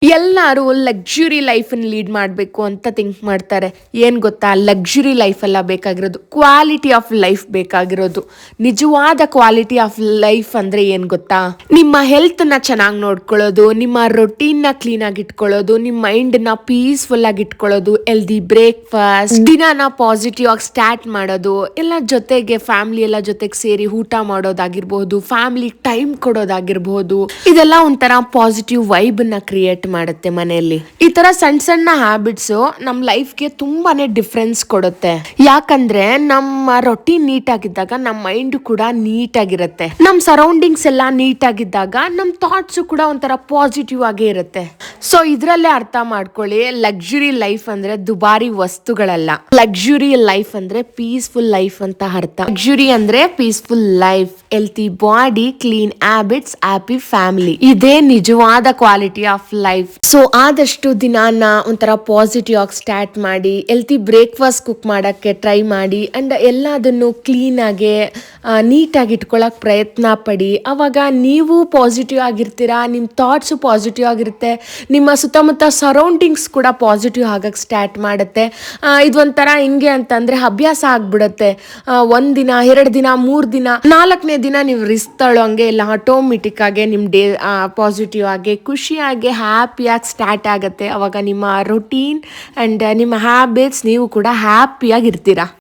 ಎಲ್ಲರೂ luxury ಲೈಫನ್ನು lead ಮಾಡಬೇಕು ಅಂತ ಥಿಂಕ್ ಮಾಡ್ತಾರೆ. ಏನು ಗೊತ್ತಾ, ಲಕ್ಸುರಿ ಲೈಫ್ ಅಲ್ಲ ಬೇಕಾಗಿರೋದು, ಕ್ವಾಲಿಟಿ ಆಫ್ ಲೈಫ್ ಬೇಕಾಗಿರೋದು. ನಿಜವಾದ ಕ್ವಾಲಿಟಿ ಆಫ್ ಲೈಫ್ ಅಂದರೆ ಏನು ಗೊತ್ತಾ, ನಿಮ್ಮ ಹೆಲ್ತನ್ನ ಚೆನ್ನಾಗಿ ನೋಡ್ಕೊಳ್ಳೋದು, ನಿಮ್ಮ ರೊಟೀನ್ನ ಕ್ಲೀನಾಗಿ ಇಟ್ಕೊಳ್ಳೋದು, ನಿಮ್ಮ ಮೈಂಡನ್ನ ಪೀಸ್ಫುಲ್ಲಾಗಿ ಇಟ್ಕೊಳ್ಳೋದು, ಹೆಲ್ದಿ ಬ್ರೇಕ್ಫಾಸ್ಟ್, ದಿನಾನ ಪಾಸಿಟಿವ್ ಆಗಿ ಸ್ಟಾರ್ಟ್ ಮಾಡೋದು, ಎಲ್ಲ ಜೊತೆಗೆ ಫ್ಯಾಮಿಲಿ ಎಲ್ಲ ಜೊತೆಗೆ ಸೇರಿ ಊಟ ಮಾಡೋದಾಗಿರ್ಬೋದು, ಫ್ಯಾಮಿಲಿ ಟೈಮ್ ಕೊಡೋದಾಗಿರ್ಬೋದು, ಇದೆಲ್ಲ ಒಂಥರ ಪಾಸಿಟಿವ್ ವೈಬನ್ನ ಕ್ರಿಯೇಟ್ ಮಾಡುತ್ತೆ ಮನೆಯಲ್ಲಿ. ಈ ತರ ಸಣ್ಣ ಸಣ್ಣ ಹ್ಯಾಬಿಟ್ಸ್ ನಮ್ಮ ಲೈಫ್ಗೆ ತುಂಬಾನೇ ಡಿಫ್ರೆನ್ಸ್ ಕೊಡುತ್ತೆ. ಯಾಕಂದ್ರೆ ನಮ್ಮ ರೊಟೀನ್ ನೀಟ್ ಆಗಿದ್ದಾಗ ನಮ್ಮ ಮೈಂಡ್ ಕೂಡ ನೀಟ್ ಆಗಿರುತ್ತೆ, ನಮ್ಮ ಸರೌಂಡಿಂಗ್ಸ್ ಎಲ್ಲ ನೀಟ್ ಆಗಿದ್ದಾಗ ನಮ್ಮ ಥಾಟ್ಸ್ ಕೂಡ ಒಂಥರ ಪಾಸಿಟಿವ್ ಆಗೇ ಇರುತ್ತೆ. ಸೊ ಇದ್ರಲ್ಲೇ ಅರ್ಥ ಮಾಡ್ಕೊಳ್ಳಿ, ಲಕ್ಸುರಿ ಲೈಫ್ ಅಂದ್ರೆ ದುಬಾರಿ ವಸ್ತುಗಳಲ್ಲ, ಲಕ್ಸುರಿ ಲೈಫ್ ಅಂದ್ರೆ ಪೀಸ್ಫುಲ್ ಲೈಫ್ ಅಂತ ಅರ್ಥ. ಲಕ್ಸುರಿ ಅಂದ್ರೆ peaceful life, healthy body, clean habits, happy family, ಇದೇ ನಿಜವಾದ ಕ್ವಾಲಿಟಿ ಆಫ್ ಲೈಫ್. ಸೊ ಆದಷ್ಟು ದಿನಾನ ಒಂಥರ ಪಾಸಿಟಿವ್ ಆಗಿ ಸ್ಟಾರ್ಟ್ ಮಾಡಿ, ಹೆಲ್ತಿ ಬ್ರೇಕ್ಫಾಸ್ಟ್ ಕುಕ್ ಮಾಡೋಕ್ಕೆ ಟ್ರೈ ಮಾಡಿ, ಅಂಡ್ ಎಲ್ಲದನ್ನು ಕ್ಲೀನಾಗೆ ನೀಟಾಗಿ ಇಟ್ಕೊಳ್ಳೋಕೆ ಪ್ರಯತ್ನ ಪಡಿ. ಅವಾಗ ನೀವು ಪಾಸಿಟಿವ್ ಆಗಿರ್ತೀರಾ, ನಿಮ್ಮ ಥಾಟ್ಸು ಪಾಸಿಟಿವ್ ಆಗಿರುತ್ತೆ, ನಿಮ್ಮ ಸುತ್ತಮುತ್ತ ಸರೌಂಡಿಂಗ್ಸ್ ಕೂಡ ಪಾಸಿಟಿವ್ ಆಗಕ್ಕೆ ಸ್ಟಾರ್ಟ್ ಮಾಡುತ್ತೆ. ಇದೊಂಥರ ಹಿಂಗೆ ಅಂತಂದರೆ ಅಭ್ಯಾಸ ಆಗಿಬಿಡುತ್ತೆ. ಒಂದಿನ, 2 ದಿನ, 3 ದಿನ, 4ನೇ ದಿನ ನೀವು ರಿಸ್ಕ್ ತಗೊಳ್ಳೋಂಗೆ ಇಲ್ಲ, ಆಟೋಮೆಟಿಕ್ ಆಗಿ ನಿಮ್ಮ ಡೇ ಪಾಸಿಟಿವ್ ಆಗಿ, ಖುಷಿಯಾಗಿ, ಹ್ಯಾಪಿಯಾಗಿ ಸ್ಟಾರ್ಟ್ ಆಗುತ್ತೆ. ಅವಾಗ ನಿಮ್ಮ ರೊಟೀನ್ ಆ್ಯಂಡ್ ನಿಮ್ಮ ಹ್ಯಾಬಿಟ್ಸ್, ನೀವು ಕೂಡ ಹ್ಯಾಪಿಯಾಗಿರ್ತೀರಾ.